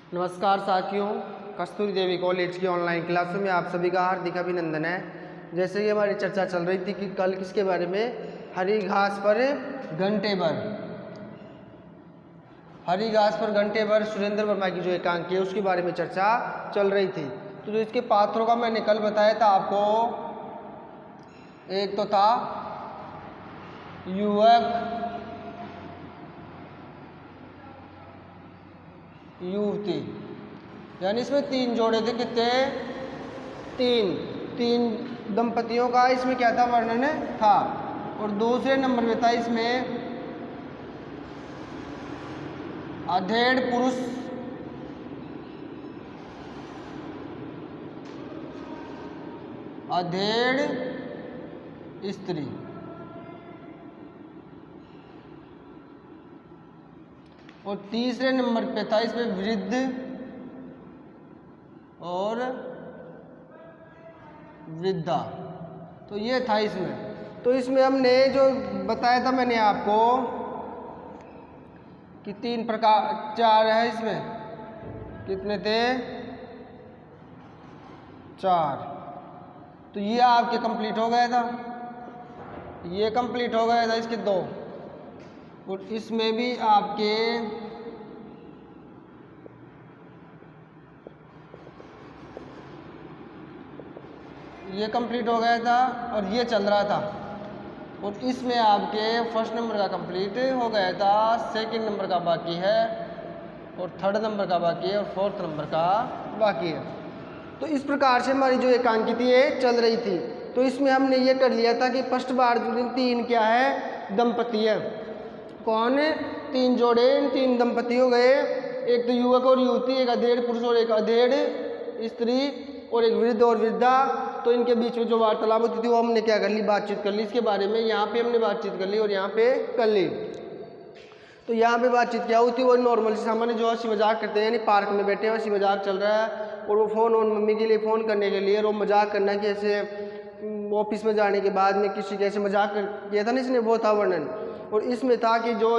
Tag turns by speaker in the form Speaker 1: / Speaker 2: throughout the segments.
Speaker 1: नमस्कार साथियों, कस्तूरी देवी कॉलेज की ऑनलाइन क्लासों में आप सभी का हार्दिक अभिनंदन है। जैसे कि हमारी चर्चा चल रही थी कि कल किसके बारे में, हरी घास पर घंटे भर, हरी घास पर घंटे भर सुरेंद्र वर्मा की जो एकांक है उसके बारे में चर्चा चल रही थी। तो जो इसके पात्रों का मैंने कल बताया था आपको, एक तो था युवक युवती, यानी इसमें तीन जोड़े थे। कितने? तीन दंपतियों का इसमें क्या था, वर्णन था। और दूसरे नंबर पे था इसमें अधेड़ पुरुष अधेड़ स्त्री। और तीसरे नंबर पे था इसमें वृद्ध और वृद्धा। तो ये था इसमें। तो इसमें हमने जो बताया था मैंने आपको कि तीन प्रकार, चार है इसमें। कितने थे? चार। तो ये आपके कंप्लीट हो गया था, ये कंप्लीट हो गया था, इसके दो। और इसमें भी आपके ये कंप्लीट हो गया था और ये चल रहा था। और इसमें आपके फर्स्ट नंबर का कंप्लीट हो गया था, सेकंड नंबर का बाकी है और थर्ड नंबर का बाकी है और फोर्थ नंबर का बाकी है। तो इस प्रकार से हमारी जो एकांकित ये चल रही थी। तो इसमें हमने ये कर लिया था कि फर्स्ट बार तीन क्या है, दंपति है। कौन? तीन जोड़े, तीन दंपति हो गए। एक तो युवक और युवती, एक अधेड़ पुरुष और एक अधेड़ स्त्री, और एक वृद्ध और वृद्धा। तो इनके बीच में जो वार्तालाप होती थी वो हमने क्या कर ली, बातचीत कर ली इसके बारे में। यहाँ पे हमने बातचीत कर ली और यहाँ पे कर ली। तो यहाँ पे बातचीत क्या होती है, वो नॉर्मल सामान्य जो हंसी मजाक करते हैं, यानी पार्क में बैठे हैं, हंसी मजाक चल रहा है और वो फ़ोन और मम्मी के लिए फ़ोन करने के लिए, और वो मजाक करना कि ऐसे ऑफिस में जाने के बाद में किसी के ऐसे मजाक किया था ना, इसने वो था वर्णन। और इसमें था कि जो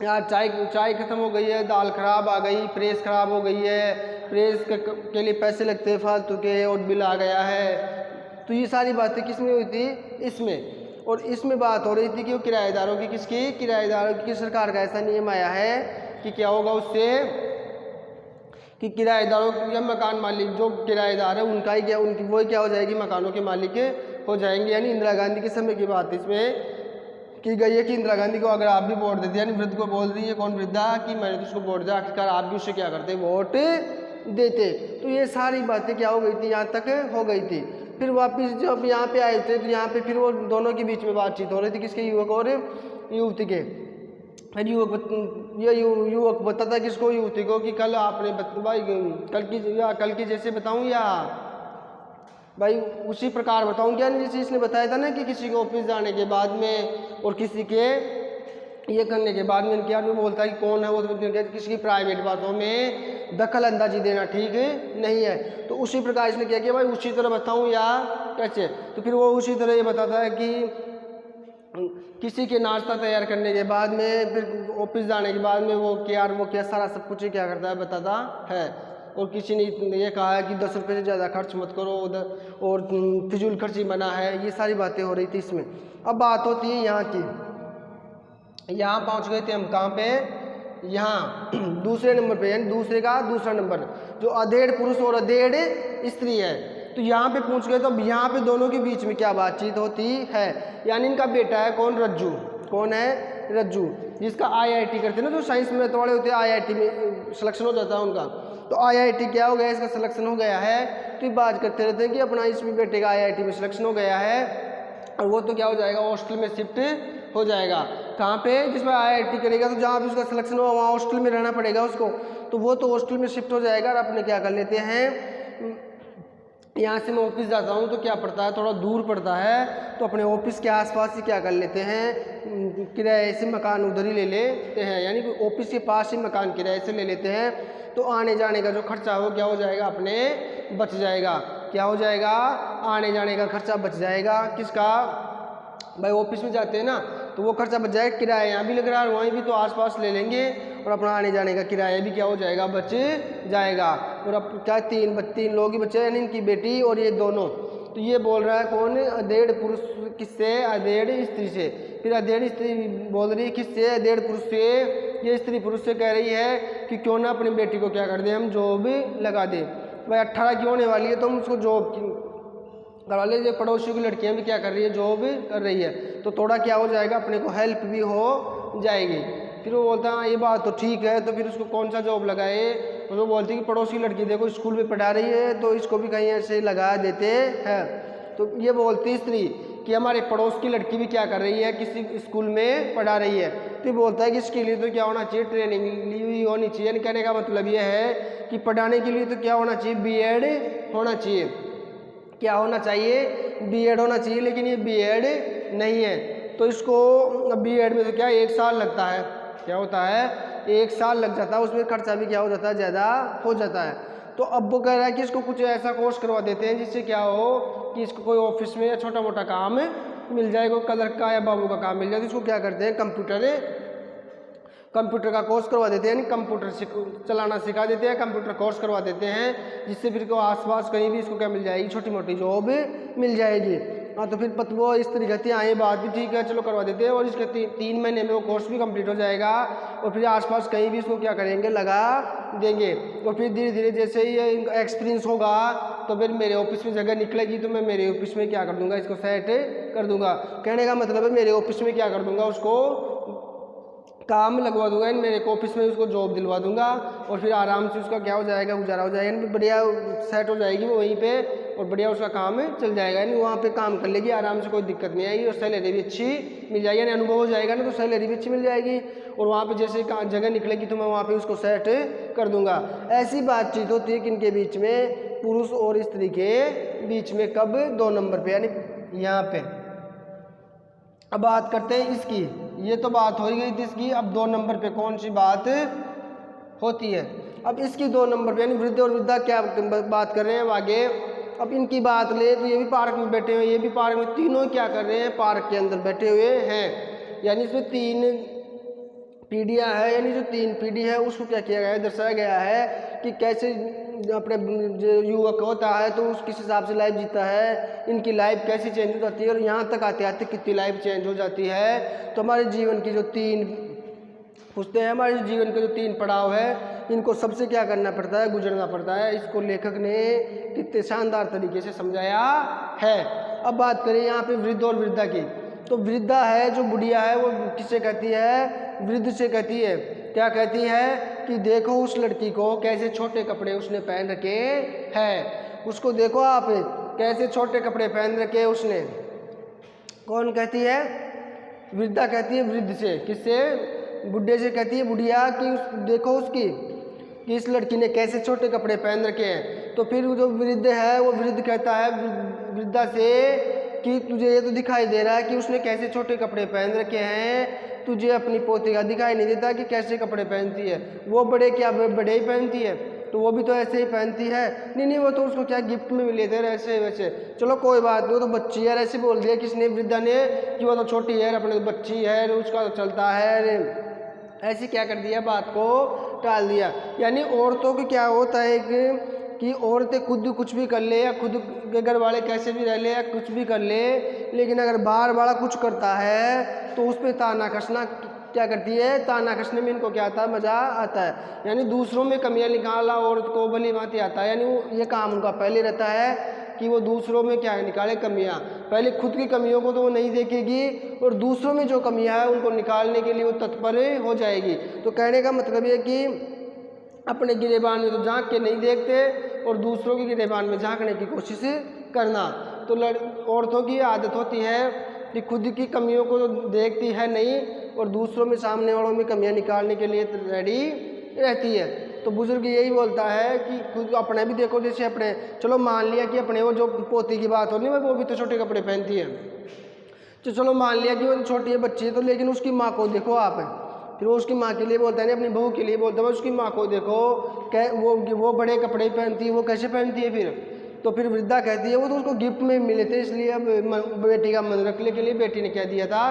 Speaker 1: यार चाय ख़त्म हो गई है, दाल ख़राब आ गई, प्रेस ख़राब हो गई है, प्रेस के लिए पैसे लगते हैं फालतू के, और बिल आ गया है। तो ये सारी बातें किसमें हुई थी? इसमें। और इसमें बात हो रही थी कि वो किराएदारों की, किसकी? किराएदारों की। सरकार का ऐसा नियम आया है कि क्या होगा उससे, कि किराएदारों या मकान मालिक, जो किराएदार है उनका ही क्या, उनकी वो क्या हो जाएगी, मकानों के मालिक हो जाएंगे। यानी इंदिरा गांधी के समय की बात इसमें की गई है कि इंदिरा गांधी को अगर आप भी वोट देते, यानी वृद्ध को बोल दी है, कौन? वृद्धा, कि मैंने तो उसको वोट दिया, आखिरकार आप भी उससे क्या करते, वोट देते। तो ये सारी बातें क्या हो गई थी, यहाँ तक हो गई थी। फिर वापस जब यहाँ पे आए थे तो यहाँ पे फिर वो दोनों के बीच में बातचीत हो रही थी, किसके? युवक और युवती के। फिर युवक बताता किसको? युवती को, कि कल आपने भाई कल की जैसे बताऊं या भाई उसी प्रकार बताऊं क्या, नहीं जैसे इसने बताया था ना कि किसी के ऑफिस जाने के बाद में और किसी के ये करने के बाद में क्या बोलता है कि कौन है वो, किसी की प्राइवेट बातों में दखल अंदाजी देना ठीक नहीं है। तो उसी प्रकार इसने क्या किया, भाई उसी तरह बताऊं या कैसे? तो फिर वो उसी तरह ये बताता है कि किसी के नाश्ता तैयार करने के बाद में, फिर ऑफिस जाने के बाद में वो क्या सारा सब कुछ क्या करता है, बताता है। और किसी ने ये कहा है कि 10 रुपये से ज़्यादा खर्च मत करो और फिजूल खर्ची मना है। ये सारी बातें हो रही थी इसमें। अब बात होती है यहाँ की। यहाँ पहुँच गए थे हम कहाँ पे, यहाँ दूसरे नंबर पे, यानी दूसरे का दूसरा नंबर, जो अधेड़ पुरुष और अधेड़ स्त्री है। तो यहाँ पे पूछ गए। तो अब यहाँ पे दोनों के बीच में क्या बातचीत होती है, यानी इनका बेटा है कौन? रज्जू। कौन है? रज्जू, जिसका IIT करते हैं ना, जो साइंस में वाले होते हैं, IIT में सिलेक्शन हो जाता है उनका। तो IIT क्या हो गया, इसका सिलेक्शन हो गया है। तो ये बात करते रहते हैं कि अपना इसमें बेटे का IIT में सिलेक्शन हो गया है, और वो तो क्या हो जाएगा, हॉस्टल में शिफ्ट हो जाएगा। कहाँ पे? जिसमें IIT करेगा, तो जहाँ भी उसका सिलेक्शन हुआ वहाँ हॉस्टल में रहना पड़ेगा उसको। तो वो तो हॉस्टल में शिफ्ट हो जाएगा। और अपने क्या कर लेते हैं, यहाँ से मैं ऑफिस जाता हूँ तो क्या पड़ता है, थोड़ा दूर पड़ता है, तो अपने ऑफिस के आसपास ही क्या कर लेते हैं, किराए से मकान उधर ही ले लेते हैं, यानी कि ऑफिस के पास ही मकान किराए से ले लेते हैं। तो आने जाने का जो खर्चा हो क्या हो जाएगा, अपने बच जाएगा। क्या हो जाएगा? आने जाने का खर्चा बच जाएगा। किसका? भाई ऑफिस में जाते हैं ना, तो वो खर्चा बच जाएगा। किराया यहाँ भी लग रहा है, वहीं भी तो आसपास ले लेंगे और अपना आने जाने का किराया भी क्या हो जाएगा, बच जाएगा। और अब क्या तीन लोग ही बचे, यानी इनकी बेटी और ये दोनों। तो ये बोल रहा है कौन, अधेड़ पुरुष किससे, अधेड़ स्त्री से। फिर अधेड़ स्त्री बोल रही है किससे, अधेड़ पुरुष से। ये स्त्री पुरुष से कह रही है कि क्यों ना अपनी बेटी को क्या कर दें, हम जॉब लगा दें। भाई 18 की होने वाली है तो हम उसको जॉब करवा लीजिए। पड़ोसी की लड़कियां भी क्या कर रही है, जॉब कर रही है, तो थोड़ा क्या हो जाएगा, अपने को हेल्प भी हो जाएगी। फिर वो बोलता है ये बात तो ठीक है, तो फिर उसको कौन सा जॉब लगाए। तो वो बोलती है कि पड़ोसी की लड़की देखो स्कूल में पढ़ा रही है, तो इसको भी कहीं ऐसे लगा देते हैं। तो ये बोलती स्त्री कि हमारे पड़ोस की लड़की भी क्या कर रही है, किसी स्कूल में पढ़ा रही है। तो बोलता है कि इसके लिए तो क्या होना चाहिए, ट्रेनिंग ली हुई होनी चाहिए। कहने का मतलब ये है कि पढ़ाने के लिए तो क्या होना चाहिए, बीएड होना चाहिए। क्या होना चाहिए, बीएड होना चाहिए। लेकिन ये बीएड नहीं है, तो इसको बीएड में तो क्या 1 साल लगता है, क्या होता है 1 साल लग जाता है, उसमें खर्चा भी क्या हो जाता है, ज़्यादा हो जाता है। तो अब वो कह रहा है कि इसको कुछ ऐसा कोर्स करवा देते हैं जिससे क्या हो कि इसको कोई ऑफिस में या छोटा मोटा काम मिल जाए, कोई कलर का या बाबू का काम मिल जाए। तो इसको क्या करते हैं, कंप्यूटर का कोर्स करवा देते हैं, कंप्यूटर चलाना सिखा देते हैं, कंप्यूटर कोर्स करवा देते हैं, जिससे फिर को आसपास कहीं भी इसको क्या मिल जाएगी, छोटी मोटी जॉब मिल जाएगी। हाँ, तो फिर वो इस तरीके से आए, बात भी ठीक है, चलो करवा देते हैं। और इसके 3 महीने में वो कोर्स भी कंप्लीट हो जाएगा और फिर आसपास कहीं भी इसको क्या करेंगे, लगा देंगे। और फिर धीरे धीरे जैसे ही ये एक्सपीरियंस होगा तो फिर मेरे ऑफिस में जगह निकलेगी, तो मैं मेरे ऑफिस में क्या कर दूंगा, इसको सेट कर दूंगा। कहने का मतलब है मेरे ऑफिस में क्या कर दूंगा, उसको काम लगवा दूंगा, मेरे ऑफिस में उसको जॉब दिलवा दूंगा और फिर आराम से उसका क्या हो जाएगा, गुजारा हो जाएगा, बढ़िया सेट हो जाएगी वो वहीं पे और बढ़िया उसका काम चल जाएगा। यानी वहाँ पे काम कर लेगी आराम से, कोई दिक्कत नहीं आएगी और सैलरी भी अच्छी मिल जाएगी। यानी अनुभव हो जाएगा ना, तो सैलरी भी अच्छी मिल जाएगी और वहाँ पे जैसे जगह निकलेगी तो मैं वहाँ पे उसको सेट कर दूंगा। ऐसी बातचीत होती है किनके बीच में, पुरुष और स्त्री के बीच में। कब, 2 नंबर पे, यानी यहाँ पे। अब बात करते हैं इसकी, ये तो बात हो ही गई थी इसकी। अब 2 नंबर पे कौन सी बात होती है, अब इसकी 2 नंबर पे, यानी वृद्ध और वृद्धा क्या बात कर रहे हैं अब आगे। अब इनकी बात ले तो ये भी पार्क में बैठे हुए, ये भी पार्क में, तीनों क्या कर रहे हैं, पार्क के अंदर बैठे हुए हैं। यानी इसमें 3 पीढ़ियाँ हैं, यानी जो 3 पीढ़ी है उसको क्या किया गया है, दर्शाया गया है कि कैसे अपने जो युवक होता है तो उस किस हिसाब से लाइफ जीता है, इनकी लाइफ कैसी चेंज हो जाती है और यहाँ तक आते आते कितनी लाइफ चेंज हो जाती है। तो हमारे जीवन की जो 3 पूछते हैं, हमारे जीवन के जो 3 पड़ाव है, इनको सबसे क्या करना पड़ता है, गुजरना पड़ता है। इसको लेखक ने कितने शानदार तरीके से समझाया है। अब बात करें यहाँ पे वृद्ध और वृद्धा की, तो वृद्धा है जो बुढ़िया है वो किससे कहती है, वृद्ध से कहती है। क्या कहती है कि देखो उस लड़की को कैसे छोटे कपड़े उसने पहन रखे हैं, उसको देखो आप कैसे छोटे कपड़े पहन रखे उसने। कौन कहती है, वृद्धा कहती है वृद्ध से, किससे, बुढ़े से कहती है बुढ़िया कि देखो उसकी कि इस लड़की ने कैसे छोटे कपड़े पहन रखे हैं। तो फिर जो वृद्ध है वो वृद्ध कहता है वृद्धा से कि तुझे ये तो दिखाई दे रहा है कि उसने कैसे छोटे कपड़े पहन रखे हैं, तुझे अपनी पोती का दिखाई नहीं देता कि कैसे कपड़े पहनती है। वो बड़े क्या बड़े ही पहनती है, तो वो भी तो ऐसे ही पहनती है। नहीं वो तो उसको क्या गिफ्ट में मिले थे ऐसे वैसे, चलो कोई बात नहीं, वो तो बच्ची है, ऐसे बोल दिया किसने, वृद्धा ने, कि वो तो छोटी है, अपने बच्ची है, उसका तो चलता है, ऐसे क्या कर दिया, बात को टाल दिया। यानी औरतों की क्या होता है कि औरतें खुद कुछ भी कर ले या खुद के घर वाले कैसे भी रह ले या कुछ भी कर ले, लेकिन अगर बाहर वाला कुछ करता है तो उस पर ताना कसना क्या करती है, ताना कसने में इनको क्या आता है, मज़ा आता है। यानी दूसरों में कमियां निकालना औरत को भली भांति आता है। यानी ये काम उनका पहले रहता है कि वो दूसरों में क्या निकाले कमियां, पहले खुद की कमियों को तो वो नहीं देखेगी और दूसरों में जो कमियां है उनको निकालने के लिए वो तत्पर हो जाएगी। तो कहने का मतलब ये कि अपने गिरेबान में तो झांक के नहीं देखते और दूसरों के गिरेबान में झांकने की कोशिश करना। तो औरतों की आदत होती है कि खुद की कमियों को तो देखती है नहीं और दूसरों में, सामने वालों में कमियां निकालने के लिए रेडी रहती है। तो बुजुर्ग यही बोलता है कि खुद अपने भी देखो, जैसे अपने, चलो मान लिया कि अपने वो जो पोती की बात हो रही है वो भी तो छोटे कपड़े पहनती है, तो चलो मान लिया कि वो छोटी है बच्ची है, तो लेकिन उसकी माँ को देखो आप, फिर वो उसकी माँ के लिए बोलता है नहीं, अपनी बहू के लिए बोलता है, उसकी माँ को देखो वो बड़े कपड़े पहनती है, वो कैसे पहनती है। तो फिर वृद्धा कहती है वो तो उसको गिफ्ट में मिले थे, इसलिए अब बेटी का मन रखने के लिए बेटी ने क्या दिया था,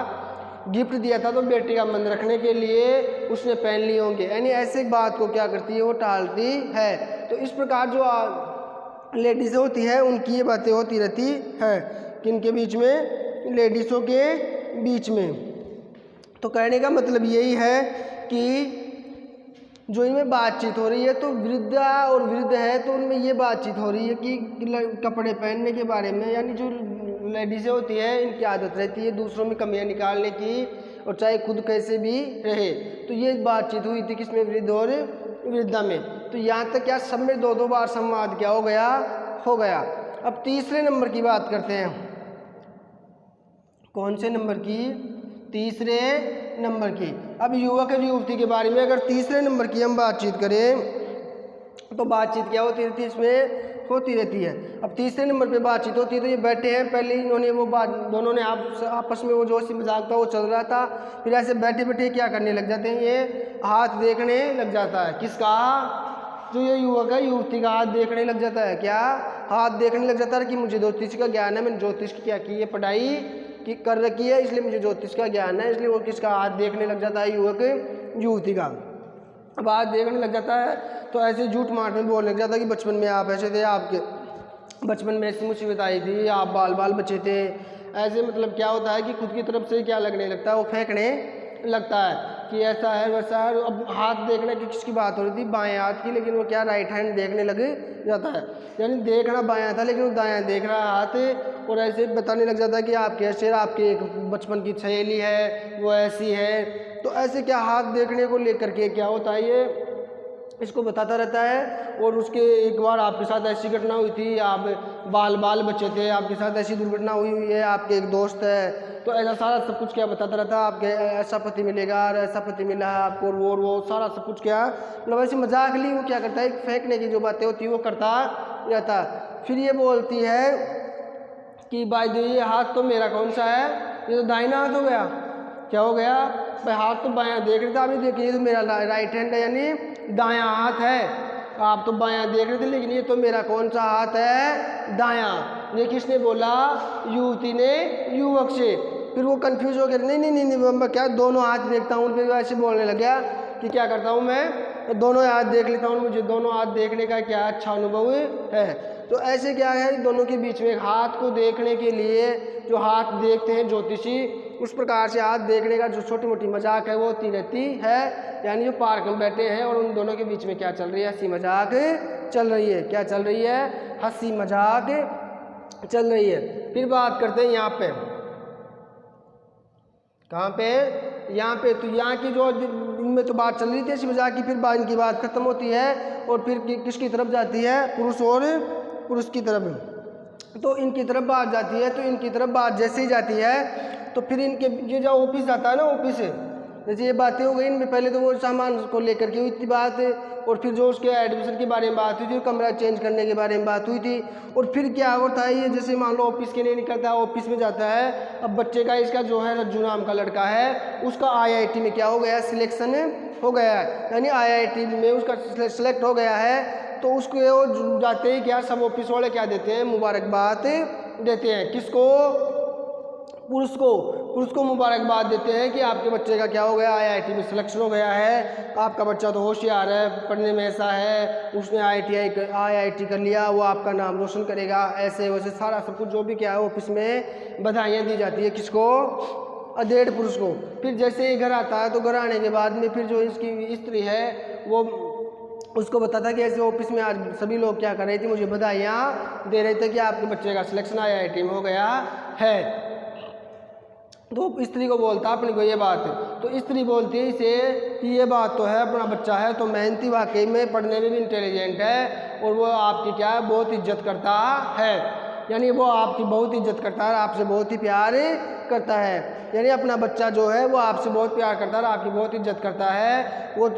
Speaker 1: गिफ्ट दिया था तो बेटी का मन रखने के लिए उसने पहन लिए होंगे, यानी ऐसे बात को क्या करती है, वो टालती है। तो इस प्रकार जो लेडीज़ होती है उनकी ये बातें होती रहती है, किनके बीच में, लेडीज़ों के बीच में। तो कहने का मतलब यही है कि जो इनमें बातचीत हो रही है तो वृद्धा और वृद्ध है तो उनमें ये बातचीत हो रही है कि कपड़े पहनने के बारे में, यानी जो लेडीज़ें होती है इनकी आदत रहती है दूसरों में कमियां निकालने की, और चाहे खुद कैसे भी रहे। तो ये बातचीत हुई थी किसमें, वृद्ध और वृद्धा में। तो यहाँ तक क्या सब में 2-2 बार संवाद क्या हो गया। अब तीसरे नंबर की बात करते हैं। कौन से नंबर की, तीसरे नंबर की। अब युवक और युवती के बारे में अगर तीसरे नंबर की हम बातचीत करें तो बातचीत क्या होती रहती है, इसमें होती रहती है। अब तीसरे नंबर पे बातचीत होती है तो ये बैठे हैं, पहले इन्होंने वो बात, दोनों ने आपस में वो जो सी मजाक था वो चल रहा था, फिर ऐसे बैठे बैठे क्या करने लग जाते हैं, ये हाथ देखने लग जाता है। किसका, जो ये युवक है युवती का हाथ देखने लग जाता है। क्या, हाथ देखने लग जाता है कि मुझे ज्योतिष का ज्ञान है, मैंने ज्योतिष की क्या की है, पढ़ाई की कर रखी है, इसलिए मुझे ज्योतिष का ज्ञान है, इसलिए वो किसका हाथ देखने लग जाता है, युवक युवती का हाथ देखने लग जाता है। तो ऐसे झूठ मार में बोलने लग जाता है कि बचपन में आप ऐसे थे, आपके बचपन में ऐसी मुसीबत आई थी, आप बाल बच्चे थे, ऐसे मतलब क्या होता है कि खुद की तरफ से क्या लगने लगता है, वो फेंकने लगता है कि ऐसा है वैसा है। अब हाथ देखने की किसकी बात हो रही थी, बाएं हाथ की, लेकिन वो क्या राइट हैंड देखने लग जाता है, यानी देखना बायां था लेकिन वो दायां देख रहा हाथ, और ऐसे बताने लग जाता है कि आपके ऐसे, आपकी एक बचपन की सहेली है वो ऐसी है। तो ऐसे क्या हाथ देखने को लेकर के क्या होता है, ये इसको बताता रहता है। और उसके एक बार आपके साथ ऐसी घटना हुई थी, आप बाल बच्चे थे, आपके साथ ऐसी दुर्घटना हुई है, आपके एक दोस्त है, तो ऐसा सारा सब कुछ क्या बताता रहता है, आपके ऐसा पति मिलेगा और ऐसा पति मिला है आपको, और वो सारा सब कुछ क्या मतलब ऐसे मजाक ली वो क्या करता है, फेंकने की जो बातें होती है वो करता रहता है। फिर ये बोलती है कि भाई ये हाथ तो मेरा कौन सा है, ये तो दाहिना हाथ हो गया। क्या हो गया भाई, हाथ तो बायां देख रहे थे, अभी देखिए ये तो मेरा राइट हैंड है, यानी दायां हाथ है, आप तो बायां देख रहे थे लेकिन ये तो मेरा कौन सा हाथ है, दायां। ये किसने बोला, युवती ने युवक से। फिर वो कंफ्यूज हो गया, नहीं मैं क्या दोनों हाथ देखता हूँ, फिर ऐसे बोलने लग गया कि क्या करता हूँ मैं, दोनों हाथ देख लेता हूँ, मुझे दोनों हाथ देखने का क्या अच्छा अनुभव है। तो ऐसे क्या है, दोनों के बीच में हाथ को देखने के लिए जो हाथ देखते हैं ज्योतिषी, उस प्रकार से हाथ देखने का जो छोटी मोटी मजाक है वो होती रहती है। यानी जो पार्क में बैठे हैं और उन दोनों के बीच में क्या चल रही है, हंसी मजाक चल रही है। क्या चल रही है, हंसी मजाक चल रही है। फिर बात करते हैं यहाँ पे, कहाँ पे, यहाँ पे। तो यहाँ की जो इनमें तो बात चल रही थी हंसी मजाक की, फिर इनकी बात खत्म होती है और फिर किसकी तरफ जाती है, पुरुष और पुरुष की तरफ। तो इनकी तरफ बात जाती है, तो इनकी तरफ बात जैसे ही जाती है तो फिर इनके ये जो ऑफिस जाता है ना, ऑफिस से जैसे ये बातें हो गई इनमें, पहले तो वो सामान को लेकर के हुई थी बात, और फिर जो उसके एडमिशन के बारे में बात हुई थी, कमरा चेंज करने के बारे में बात हुई थी। और फिर क्या होता है, ये जैसे मान लो ऑफिस के लिए निकलता है, ऑफिस में जाता है, अब बच्चे का इसका जो है रज्जू नाम का लड़का है, उसका IIT में क्या हो गया, सिलेक्शन हो गया है, यानी IIT में उसका सिलेक्ट हो गया है। तो उसको जाते ही क्या सब ऑफिस वाले क्या देते हैं, मुबारकबाद देते हैं। किसको, पुरुष को मुबारकबाद देते हैं कि आपके बच्चे का क्या हो गया, IIT में सिलेक्शन हो गया है, आपका बच्चा तो होशियार है, पढ़ने में ऐसा है, उसने IIT कर लिया, वो आपका नाम रोशन करेगा, ऐसे वैसे सारा सब कुछ जो भी क्या है ऑफिस में बधाइयाँ दी जाती है। किसको, अधेड़ पुरुष को। फिर जैसे ही घर आता है तो घर आने के बाद में फिर जो इसकी स्त्री है वो उसको बताता है कि ऐसे ऑफिस में आज सभी लोग क्या कर रहे थे, मुझे बधाइयाँ दे रहे थे कि आपके बच्चे का सिलेक्शन IIT में हो गया है। तो स्त्री को बोलता अपनी को ये बात है, तो स्त्री बोलती है इसे कि ये बात तो है, अपना बच्चा है तो मेहनती, वाकई में पढ़ने में भी इंटेलिजेंट है, और वो आपकी क्या है, बहुत इज्जत करता है, यानी वो आपकी बहुत इज्जत करता है, आपसे बहुत ही प्यार करता है। यानी अपना बच्चा जो है वो आपसे बहुत प्यार करता है, आपकी बहुत इज्जत करता है। वो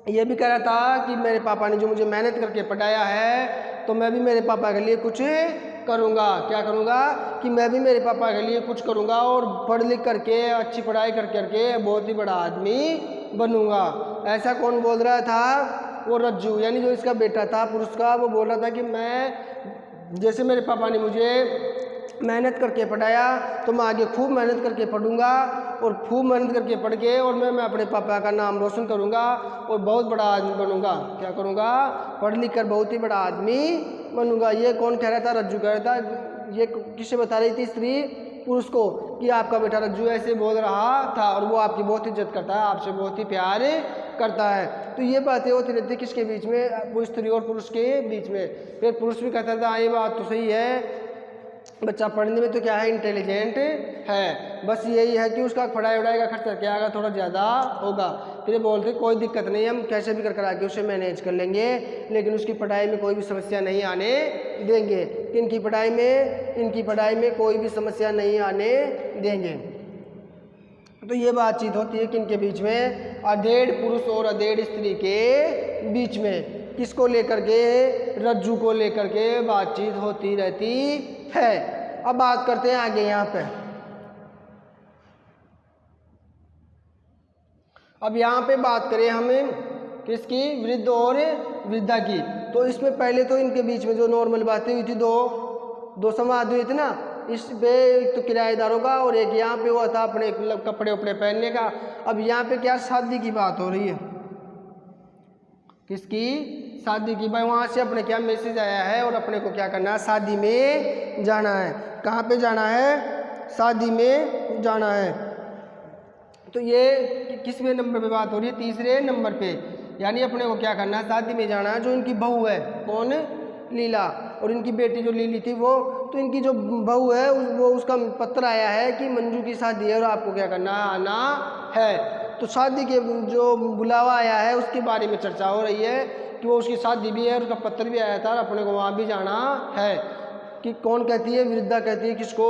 Speaker 1: ये भी कह रहा था कि मेरे पापा ने जो मुझे मेहनत करके पढ़ाया है तो मैं भी मेरे पापा के लिए कुछ करूँगा। क्या करूँगा कि मैं भी मेरे पापा के लिए कुछ करूँगा और पढ़ लिख करके अच्छी पढ़ाई कर करके बहुत ही बड़ा आदमी बनूँगा। ऐसा कौन बोल रहा था, वो रज्जू, यानी जो इसका बेटा था पुरुष का, वो बोल रहा था कि मैं जैसे मेरे पापा ने मुझे मेहनत करके पढ़ाया तो मैं आगे खूब मेहनत करके पढ़ूंगा और खूब मेहनत करके पढ़ के और मैं अपने पापा का नाम रोशन करूंगा और बहुत बड़ा आदमी बनूंगा। क्या करूंगा? पढ़ लिख कर बहुत ही बड़ा आदमी बनूंगा। ये कौन कह रहा था? रज्जू कह रहा था। ये किससे बता रही थी? स्त्री पुरुष को, कि आपका बेटा रज्जू ऐसे बोल रहा था और वो आपकी बहुत इज्जत करता है, आपसे बहुत ही प्यार करता है। तो ये बातें होती रहती किसके बीच में? वो स्त्री और पुरुष के बीच में। फिर पुरुष भी कहता था ये बात तो सही है, बच्चा पढ़ने में तो क्या है, इंटेलिजेंट है, बस यही है कि उसका पढ़ाई वढ़ाई का खर्चा क्या आएगा, थोड़ा ज़्यादा होगा। फिर ये बोलते कोई दिक्कत नहीं, हम कैसे भी कर आके उसे मैनेज कर लेंगे, लेकिन उसकी पढ़ाई में कोई भी समस्या नहीं आने देंगे। इनकी पढ़ाई में कोई भी समस्या नहीं आने देंगे। तो ये बातचीत होती है किनके बीच में? अधेड़ पुरुष और अधेड़ स्त्री के बीच में। किसको लेकर के? रज्जू को लेकर के बातचीत होती रहती है। अब बात करते हैं आगे यहाँ पे। अब यहाँ पे बात करें हमें किसकी? वृद्ध और वृद्धा की। तो इसमें पहले तो इनके बीच में जो नॉर्मल बातें हुई थी, दो संवाद हुए थे ना, इस पे एक तो किराएदारों का और एक यहाँ पे हुआ था अपने कपड़े उपड़े पहनने का। अब यहाँ पे क्या? शादी की बात हो रही है। किसकी? शादी की। भाई वहाँ से अपने क्या मैसेज आया है और अपने को क्या करना है? शादी में जाना है। कहाँ पे जाना है? शादी में जाना है। तो ये किसवें नंबर पे बात हो रही है? तीसरे नंबर पे। यानी अपने को क्या करना है? शादी में जाना है। जो इनकी बहू है, कौन? लीला, और इनकी बेटी जो लीली थी वो, तो इनकी जो बहू है वो, उसका पत्र आया है कि मंजू की शादी है और आपको क्या करना है? आना है। तो शादी के जो बुलावा आया है उसके बारे में चर्चा हो रही है कि वो उसकी शादी भी है और उसका पत्र भी आया था और अपने को वहाँ भी जाना है। कि कौन कहती है? वृद्धा कहती है। किसको?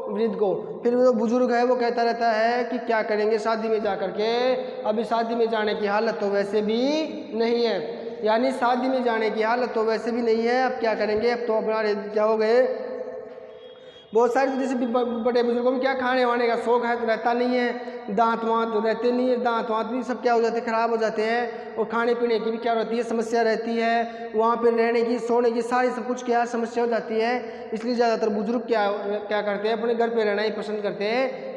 Speaker 1: वृद्ध को। फिर वो बुजुर्ग है वो कहता रहता है कि क्या करेंगे शादी में जा करके, अभी शादी में जाने की हालत तो वैसे भी नहीं है। यानी शादी में जाने की हालत तो वैसे भी नहीं है, अब क्या करेंगे? अब तो अपना क्या हो गए, बहुत सारे जैसे बड़े बुजुर्गों में क्या खाने वाने का शौक है तो रहता नहीं है, दांत वाँत तो रहते नहीं है, दांत वाँत भी सब क्या हो जाते हैं? खराब हो जाते हैं। और खाने पीने की भी क्या रहती है? समस्या रहती है। वहाँ पर रहने की, सोने की, सारी सब कुछ क्या समस्या हो जाती है। इसलिए ज़्यादातर बुजुर्ग क्या करते हैं? अपने घर पे रहना ही पसंद करते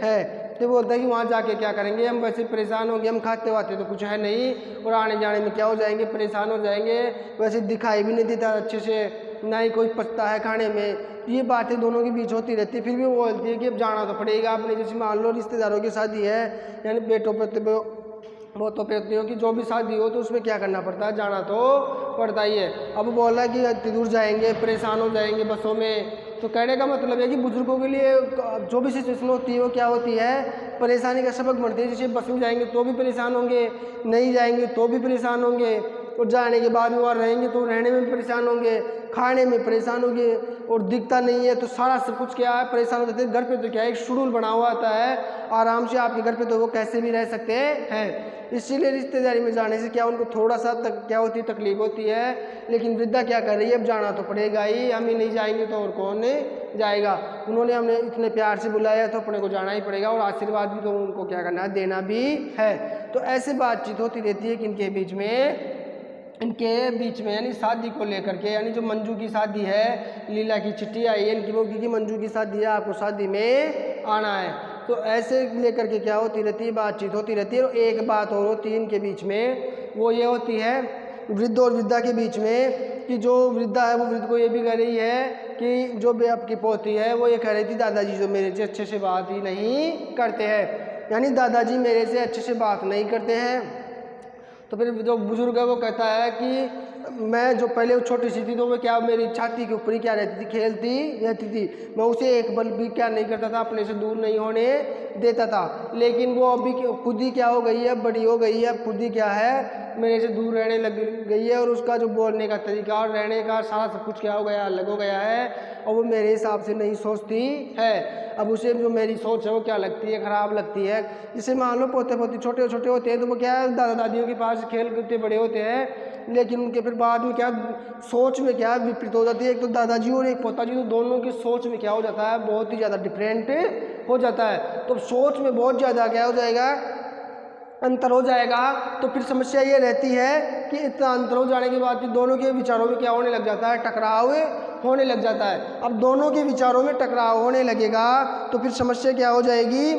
Speaker 1: हैं। तो बोलता है कि वहाँ जाके क्या करेंगे, हम वैसे परेशान होंगे, हम खाते वाते तो कुछ है नहीं और आने जाने में क्या हो जाएंगे? परेशान हो जाएंगे। वैसे दिखाई भी नहीं देता अच्छे से, ना ही कोई पछता है खाने में। ये बातें दोनों के बीच होती रहती है। फिर भी वो बोलती है कि अब जाना तो पड़ेगा। अपने जैसे मान लो रिश्तेदारों की शादी है, यानी बेटों बहुतों पत्नियों की जो भी शादी हो तो उसमें क्या करना पड़ता है? जाना तो पड़ता ही है। अब बोला कि इतनी दूर जाएंगे, परेशान हो जाएंगे बसों में, तो कहने का मतलब है कि बुजुर्गों के लिए जो भी सिचुएशन होती है वो क्या होती है? परेशानी का सबक बनती है। जैसे बस में जाएंगे तो भी परेशान होंगे, नहीं जाएंगे तो भी परेशान होंगे, और जाने के बाद भी वहाँ रहेंगे तो रहने में भी परेशान होंगे, खाने में परेशान होंगे, और दिखता नहीं है तो सारा सब कुछ क्या है? परेशान हो जाते हैं। घर पे तो क्या है? एक शेड्यूल बना हुआ आता है आराम से, आपके घर पे तो वो कैसे भी रह सकते हैं। इसीलिए रिश्तेदारी में जाने से क्या उनको थोड़ा सा क्या होती है? तकलीफ होती है। लेकिन वृद्धा क्या कर रही है? अब जाना तो पड़ेगा ही, हम ही नहीं जाएंगे तो और कौन जाएगा? उन्होंने हमें इतने प्यार से बुलाया तो अपने को जाना ही पड़ेगा, और आशीर्वाद भी तो उनको क्या करना है? देना भी है। तो ऐसे बातचीत होती रहती है कि इनके बीच में यानी शादी को लेकर के, यानी जो मंजू की शादी है, लीला की चिट्ठी आई है इनकी वो की मंजू की शादी है, आपको शादी में आना है। तो ऐसे लेकर के क्या होती रहती है? बातचीत होती रहती है। और एक बात और होती है इनके बीच में, वो ये होती है वृद्ध और वृद्धा के बीच में, कि जो वृद्धा है वो वृद्ध को ये भी कह रही है कि जो आपकी पोती है वो ये कह रही थी दादाजी जो मेरे से अच्छे से बात ही नहीं करते हैं, यानी दादाजी मेरे से अच्छे से बात नहीं करते हैं। तो फिर जो बुजुर्ग है वो कहता है कि मैं जो पहले छोटी सी थी तो वो क्या मेरी छाती के ऊपर ही क्या रहती थी? खेलती रहती थी। मैं उसे एक पल भी क्या नहीं करता था, अपने से दूर नहीं होने देता था। लेकिन वो अभी खुद ही क्या हो गई है? बड़ी हो गई है, अब खुद ही क्या है? मेरे से दूर रहने लग गई है, और उसका जो बोलने का तरीका और रहने का सारा सब कुछ क्या हो गया? अलग हो गया है, और वो मेरे हिसाब से नहीं सोचती है। अब उसे जो मेरी सोच है वो क्या लगती है? खराब लगती है। जैसे मान लो पोते पोती छोटे छोटे होते हैं तो वो क्या है? दादा दादियों के पास खेल कूदते बड़े होते हैं, लेकिन उनके फिर बाद में क्या सोच में क्या विपरीत हो जाती है। एक तो दादाजी और एक पोताजी, तो दोनों की सोच में क्या हो जाता है? बहुत ही ज़्यादा डिफरेंट हो जाता है। तो सोच में बहुत ज़्यादा क्या हो जाएगा? अंतर हो जाएगा। तो फिर समस्या ये रहती है कि इतना अंतर हो जाने के बाद दोनों के विचारों में क्या होने लग जाता है? टकराव होने लग जाता है। अब दोनों के विचारों में टकराव होने लगेगा तो फिर समस्या क्या हो जाएगी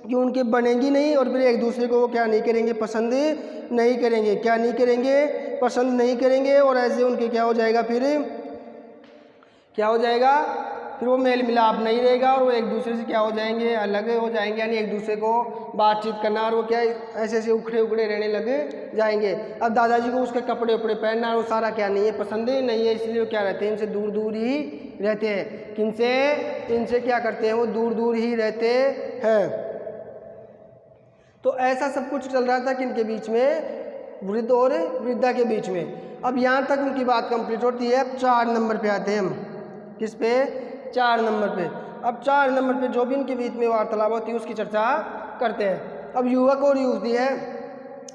Speaker 1: कि उनके बनेगी नहीं, और फिर एक दूसरे को वो क्या नहीं करेंगे, पसंद नहीं करेंगे। क्या नहीं करेंगे, पसंद नहीं करेंगे। और ऐसे उनके क्या हो जाएगा, फिर क्या हो जाएगा, फिर वो मेल मिलाप नहीं रहेगा और वो एक दूसरे से क्या हो जाएंगे, अलग हो जाएंगे। यानी एक दूसरे को बातचीत करना और वो क्या ऐसे ऐसे उखड़े उखड़े रहने लग जाएंगे। अब दादाजी को उसके कपड़े उपड़े पहनना वो सारा क्या नहीं है, पसंद ही नहीं है, इसलिए वो क्या रहते हैं, इनसे दूर दूर ही रहते हैं। किनसे, इनसे क्या करते हैं, वो दूर दूर ही रहते हैं। तो ऐसा सब कुछ चल रहा था किनके बीच में, वृद्ध और वृद्धा के बीच में। अब यहाँ तक उनकी बात कंप्लीट होती है। अब 4 नंबर पे आते हैं हम, किस पे, 4 नंबर पे। अब 4 नंबर पे जो भी इनके बीच में वार्तालाप होती है उसकी चर्चा करते हैं। अब युवक और युवती है,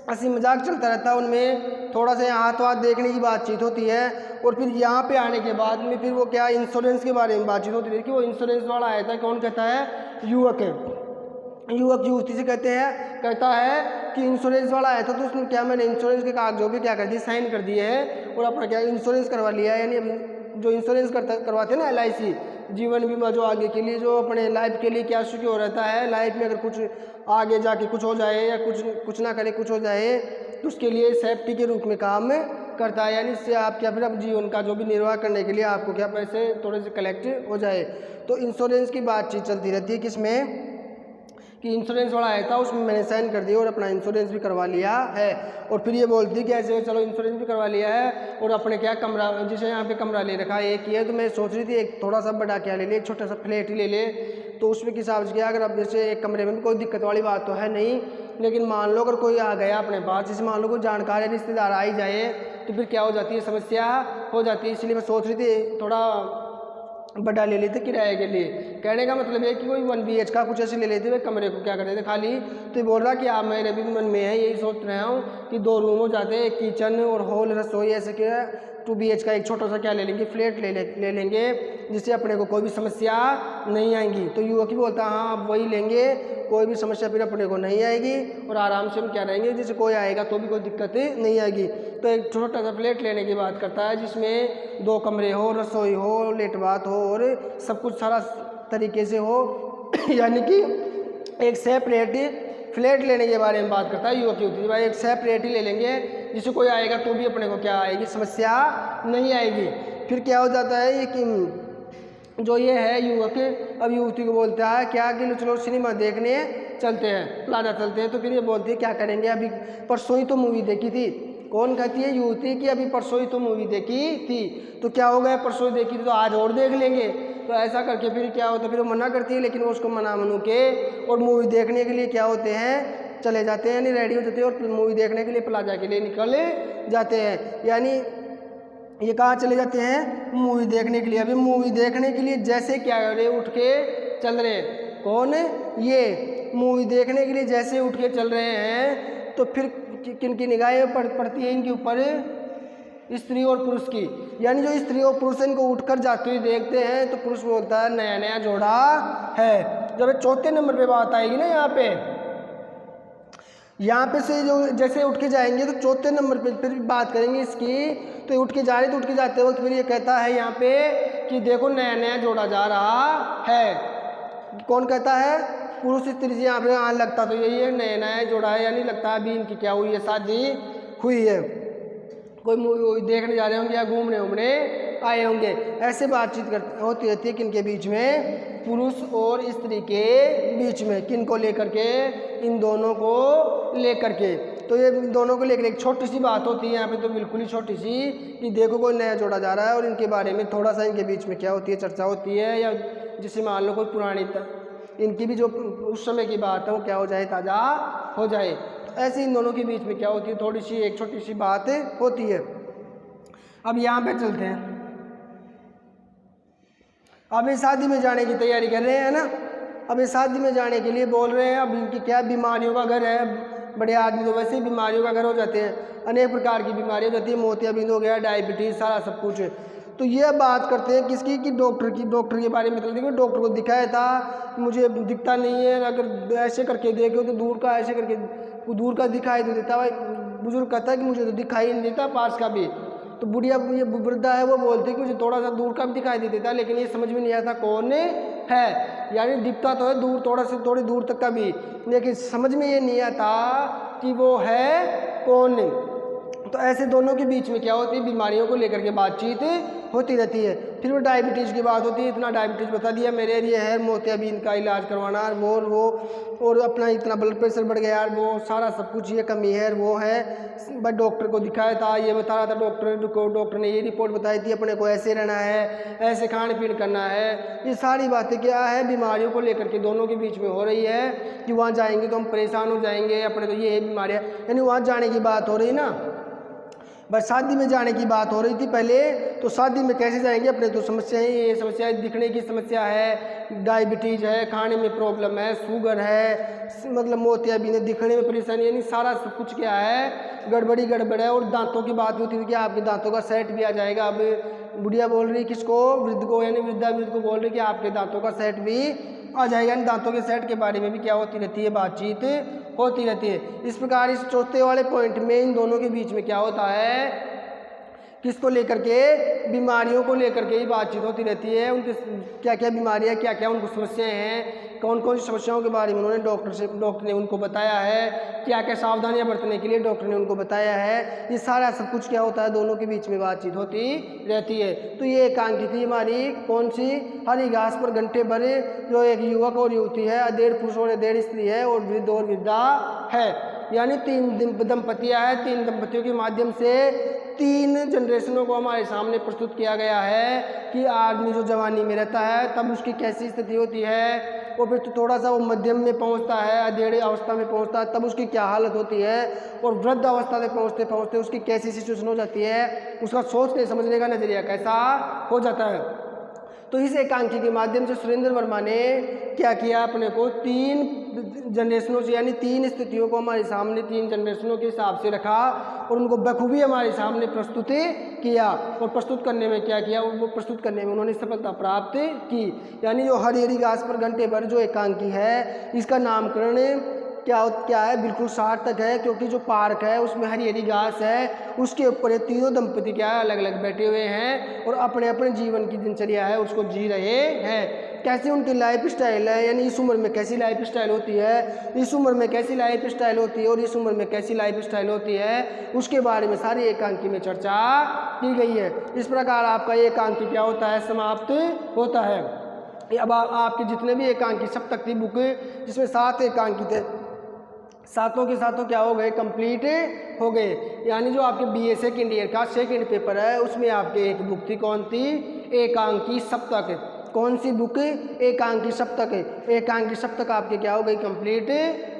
Speaker 1: हंसी मजाक चलता रहता है उनमें, थोड़ा सा हाथ वाथ देखने की बातचीत होती है। और फिर यहाँ पे आने के बाद में फिर वो क्या, इंश्योरेंस के बारे में बातचीत होती है कि वो इंश्योरेंस वाला आया था, कौन कहता है, युवक है। युवक युवती से कहता है कि इंश्योरेंस वाला आया था तो उसमें क्या, मैंने इंश्योरेंस के कागजों पे क्या कर दिए, साइन कर दिए हैं और अपना क्या इंश्योरेंस करवा लिया है। यानी जो इंश्योरेंस करवाते हैं ना, LIC जीवन बीमा, जो आगे के लिए, जो अपने लाइफ के लिए क्या सिक्योर रहता है, लाइफ में अगर कुछ आगे जाके कुछ हो जाए या कुछ ना करे कुछ हो जाए तो उसके लिए सेफ्टी के रूप में काम करता है। यानी इससे आप क्या, फिर अब जीवन का जो भी निर्वाह करने के लिए आपको क्या पैसे थोड़े से कलेक्ट हो जाए। तो इंश्योरेंस की बातचीत चलती रहती है, किसमें, कि इंश्योरेंस वाला आया था उसमें मैंने साइन कर दिया और अपना इंश्योरेंस भी करवा लिया है। और फिर ये बोलती कि ऐसे चलो इंश्योरेंस भी करवा लिया है और अपने क्या कमरा, जैसे यहाँ पे कमरा ले रखा है, एक ही है, तो मैं सोच रही थी एक थोड़ा सा बड़ा क्या ले ले, एक छोटा सा फ्लैट ही ले ले। तो उसमें किस हिसाब से किया, अगर अब जैसे एक कमरे में भी कोई दिक्कत वाली बात तो है नहीं, लेकिन मान लो अगर कोई आ गया अपने पास, जैसे मान लो कोई जानकार रिश्तेदार आ ही जाए तो फिर क्या हो जाती है, समस्या हो जाती है। इसलिए मैं सोच रही थी थोड़ा बड़ा ले लेते किराए के लिए। कहने का मतलब है कि कोई 1 BH का कुछ ऐसे ले लेते हुए कमरे को क्या करते थे खाली। तो ये बोल रहा कि आप, मेरे भी मन में है, यही सोच रहा हूँ कि 2 रूम हो जाते हैं, एक किचन और हॉल रसोई, ऐसे क्या 2 BH का एक छोटा सा क्या ले लेंगे, फ्लैट ले लेंगे, जिससे अपने को कोई भी समस्या नहीं आएगी। तो युवक ही बोलता हाँ अब वही लेंगे, कोई भी समस्या फिर अपने को नहीं आएगी और आराम से हम क्या रहेंगे, जैसे कोई आएगा तो भी कोई दिक्कत नहीं आएगी। तो एक छोटा सा फ्लैट लेने की बात करता है जिसमें 2 कमरे हो, रसोई हो, लेट बात हो और सब कुछ सारा तरीके से हो यानी कि एक सेपरेट फ्लैट लेने के बारे में बात करता है युवक युवती। भाई एक सेपरेट ही ले लेंगे जिससे कोई आएगा तो भी अपने को क्या आएगी, समस्या नहीं आएगी। फिर क्या हो जाता है ये कि जो ये है युवक अब युवती को बोलता है क्या कि चलो सिनेमा देखने चलते हैं, प्लाजा चलते हैं। तो फिर ये बोलती है क्या करेंगे, अभी परसों ही तो मूवी देखी थी। कौन कहती है, युवती कि अभी परसों ही तो मूवी देखी थी। तो क्या हो गया, परसों ही देखी थी तो आज और देख लेंगे। तो ऐसा करके फिर क्या होता है, फिर वो मना करती है, लेकिन वो उसको मना मनू के और मूवी देखने के लिए क्या होते हैं, चले जाते हैं, यानी रेडी हो जाते हैं और मूवी देखने के लिए प्लाजा के लिए निकल जाते हैं। यानी ये कहाँ चले जाते हैं, मूवी देखने के लिए। अभी मूवी देखने के लिए जैसे क्या कर रहे, उठ के चल रहे, कौन, ये मूवी देखने के लिए जैसे उठ के चल रहे हैं तो फिर किन की निगाहें पड़ती है इनके ऊपर, स्त्री और पुरुष की। यानी जो स्त्री और पुरुष इनको उठकर जाते हुए देखते हैं तो पुरुष बोलता है नया नया जोड़ा है। जब 4 नंबर पे बात आएगी ना, यहाँ पे से जो जैसे उठ के जाएंगे तो 4 नंबर पे फिर बात करेंगे इसकी। तो उठ के जा रहे तो उठ के जाते वक्त फिर ये कहता है यहाँ पे कि देखो नया नया जोड़ा जा रहा है। कौन कहता है, पुरुष स्त्री से यहाँ पे आने लगता तो यही है, नया नया जोड़ा है, यानी लगता है अभी इनकी क्या हुई है, शादी हुई है, कोई मूवी देखने जा रहे होंगे या घूमने उमने आए होंगे। ऐसे बातचीत होती रहती है किनके बीच में, पुरुष और स्त्री के बीच में। किन को लेकर के, इन दोनों को लेकर के। तो ये दोनों को लेकर एक छोटी सी बात होती है यहाँ पे, तो बिल्कुल ही छोटी सी, कि देखो कोई नया जोड़ा जा रहा है और इनके बारे में थोड़ा सा इनके बीच में क्या होती है, चर्चा होती है। या जिसे मान लो कोई पुरानी इनकी भी जो उस समय की बात है वो क्या हो जाए, ताज़ा हो जाए। तो ऐसे इन दोनों के बीच में क्या होती है, थोड़ी सी एक छोटी सी बात होती है। अब यहाँ पे चलते हैं, अब ये शादी में जाने की तैयारी कर रहे हैं ना। अब ये शादी में जाने के लिए बोल रहे हैं। अब इनकी क्या बीमारियों का घर है, बड़े आदमी तो वैसे ही बीमारियों का घर हो जाते हैं, अनेक प्रकार की बीमारी हो जाती है, मोतियाबिंद हो गया, डायबिटीज, सारा सब कुछ। तो ये बात करते हैं किसकी, कि डॉक्टर की। डॉक्टर के बारे में मतलब देखो, डॉक्टर को दिखाया था, मुझे दिखता नहीं है, अगर ऐसे करके देखो तो दूर का, ऐसे करके दूर का दिखाई तो देता। भाई बुजुर्ग कहता है कि मुझे तो दिखाई नहीं देता पास का भी। तो बुढ़िया ये वृद्धा है वो बोलती कि मुझे थोड़ा सा दूर का भी दिखाई देता था, लेकिन ये समझ में नहीं आता कौन है, यानी दिखता तो है दूर, थोड़ी दूर तक का भी, लेकिन समझ में ये नहीं आता कि वो है कौन। तो ऐसे दोनों के बीच में क्या होती है, बीमारियों को लेकर के बातचीत होती रहती है। फिर वो डायबिटीज़ की बात होती है, इतना डायबिटीज़ बता दिया, मलेरिया है, मोतियाबिंद का इलाज करवाना, वो और अपना इतना ब्लड प्रेशर बढ़ गया यार, वो सारा सब कुछ ये कमी है, वो है, बस डॉक्टर को दिखाया था, ये बता रहा था डॉक्टर ने ये रिपोर्ट बताई थी, अपने को ऐसे रहना है, ऐसे खान पीन करना है। ये सारी बातें क्या है, बीमारियों को लेकर के दोनों के बीच में हो रही है कि वहाँ जाएंगे तो हम परेशान हो जाएंगे, अपने तो ये बीमारियाँ, यानी वहाँ जाने की बात हो रही ना। बस शादी में जाने की बात हो रही थी पहले, तो शादी में कैसे जाएंगे, अपने तो समस्या है, ये समस्या दिखने की समस्या है, डायबिटीज़ है, खाने में प्रॉब्लम है, शुगर है, मतलब मोतियाबिंद, दिखने में परेशानी, यानी सारा सब कुछ क्या है, गड़बड़ है। और दांतों की बात होती थी कि आपके दांतों का सेट भी आ जाएगा। अब बुढ़िया बोल रही किसको, वृद्ध को, यानी वृद्धा को बोल रही कि आपके दांतों का सेट भी आ जाएगा। यानी दांतों के सेट के बारे में भी क्या होती रहती है, बातचीत होती रहती है। इस प्रकार इस चौथे वाले पॉइंट में इन दोनों के बीच में क्या होता है, किसको लेकर के, बीमारियों को लेकर के ही बातचीत होती रहती है। उनकी क्या क्या बीमारियां, क्या क्या उनको समस्याएं हैं, कौन कौन सी समस्याओं के बारे में उन्होंने डॉक्टर ने उनको बताया है, क्या क्या सावधानियां बरतने के लिए डॉक्टर ने उनको बताया है। ये सारा सब कुछ क्या होता है, दोनों के बीच में बातचीत होती रहती है। तो ये एकांकी थी हमारी कौन सी, हरी घास पर घंटे भरे, जो एक युवक और युवती है, 1.5 पुरुष और 1.5 स्त्री है, और वृद्ध और वृद्धा है। यानी 3 दंपतियां हैं, 3 दंपतियों के माध्यम से 3 जनरेशनों को हमारे सामने प्रस्तुत किया गया है कि आदमी जो जवानी में रहता है तब उसकी कैसी स्थिति होती है, और फिर तो थोड़ा सा वो मध्यम में पहुंचता है, अधेड़े अवस्था में पहुंचता है, तब उसकी क्या हालत होती है, और वृद्ध अवस्था में पहुंचते पहुंचते उसकी कैसी सिचुएशन हो जाती है, उसका सोचने समझने का नजरिया कैसा हो जाता है। तो इस एकांकी के माध्यम से सुरेंद्र वर्मा ने क्या किया, अपने को 3 जनरेशनों से, यानी 3 स्थितियों को हमारे सामने 3 जनरेशनों के हिसाब से रखा, और उनको बखूबी हमारे सामने प्रस्तुत किया। और प्रस्तुत करने में क्या किया, वो प्रस्तुत करने में उन्होंने सफलता प्राप्त की। यानी जो हरी घास पर घंटे भर जो एकांकी है, इसका नामकरण क्या है, बिल्कुल सार्थक है, क्योंकि जो पार्क है उसमें हरी घास है, उसके ऊपर ये तीनों दंपति क्या है, अलग अलग बैठे हुए हैं और अपने अपने जीवन की दिनचर्या है उसको जी रहे हैं। कैसी उनकी लाइफ स्टाइल है, यानी इस उम्र में कैसी लाइफ स्टाइल होती है, इस उम्र में कैसी लाइफ स्टाइल होती है और इस उम्र में कैसी लाइफ स्टाइल होती है, उसके बारे में सारी एकांकी में चर्चा की गई है। इस प्रकार आपका एकांकी क्या होता है, समाप्त होता है। अब आपके जितने भी एकांकी सप्तक थी बुक, जिसमें 7 एकांकी थे, सातों के सातों क्या हो गए, कंप्लीट हो गए। यानी जो आपके BA सेकेंड ईयर का सेकेंड पेपर है, उसमें आपके एक बुक थी, कौन थी, एकांकी सप्तक। कौन सी बुक, एकांकी सप्तक। एकांकी सप्तक आपके क्या हो गई, कंप्लीट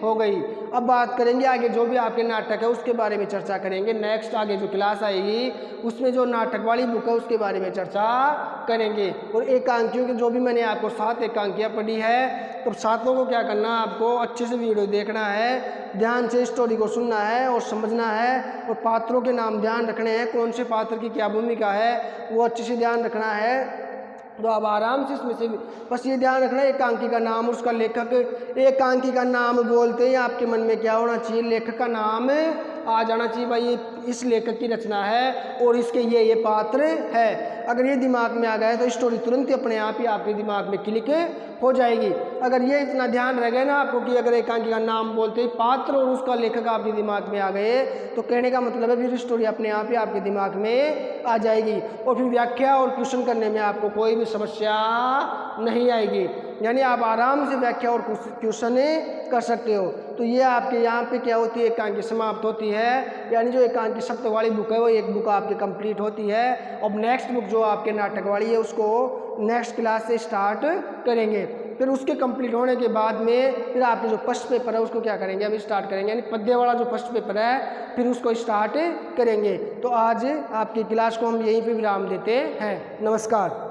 Speaker 1: हो गई। अब बात करेंगे आगे जो भी आपके नाटक है उसके बारे में चर्चा करेंगे। नेक्स्ट आगे जो क्लास आएगी उसमें जो नाटक वाली बुक है उसके बारे में चर्चा करेंगे। और एकांकियों के जो भी मैंने आपको 7 एकांकियाँ पढ़ी है, तो सातों को क्या करना है, आपको अच्छे से वीडियो देखना है, ध्यान से स्टोरी को सुनना है और समझना है, और पात्रों के नाम ध्यान रखने हैं, कौन से पात्र की क्या भूमिका है वो अच्छे से ध्यान रखना है। तो आप आराम से इसमें से बस ये ध्यान रखना है, एकांकी का नाम, उसका लेखक, एकांकी का नाम बोलते ही आपके मन में क्या होना चाहिए, लेखक का नाम आ जाना चाहिए, भाई ये इस लेखक की रचना है और इसके ये पात्र है। अगर ये दिमाग में आ गया तो स्टोरी तुरंत ही अपने आप ही आपके दिमाग में क्लिक हो जाएगी। अगर ये इतना ध्यान रह गया ना आपको कि अगर एकांकी का नाम बोलते ही पात्र और उसका लेखक आपके दिमाग में आ गए, तो कहने का मतलब है फिर स्टोरी अपने आप ही आपके दिमाग में आ जाएगी, और फिर व्याख्या और क्वेश्चन करने में आपको कोई भी समस्या नहीं आएगी। यानी आप आराम से व्याख्या और क्वेश्चन कर सकते हो। तो ये आपके यहाँ पे क्या होती है, एकांकी समाप्त होती है। यानी जो एकांकी शब्द वाली बुक है वो एक बुक आपकी कंप्लीट होती है। अब नेक्स्ट बुक जो आपके नाटक वाली है उसको नेक्स्ट क्लास से स्टार्ट करेंगे। फिर उसके कंप्लीट होने के बाद में फिर आपके जो फर्स्ट पेपर है उसको क्या करेंगे, अभी स्टार्ट करेंगे। यानी पद्य वाला जो फर्स्ट पेपर है फिर उसको स्टार्ट करेंगे। तो आज आपकी क्लास को हम यहीं पे विराम देते हैं। नमस्कार।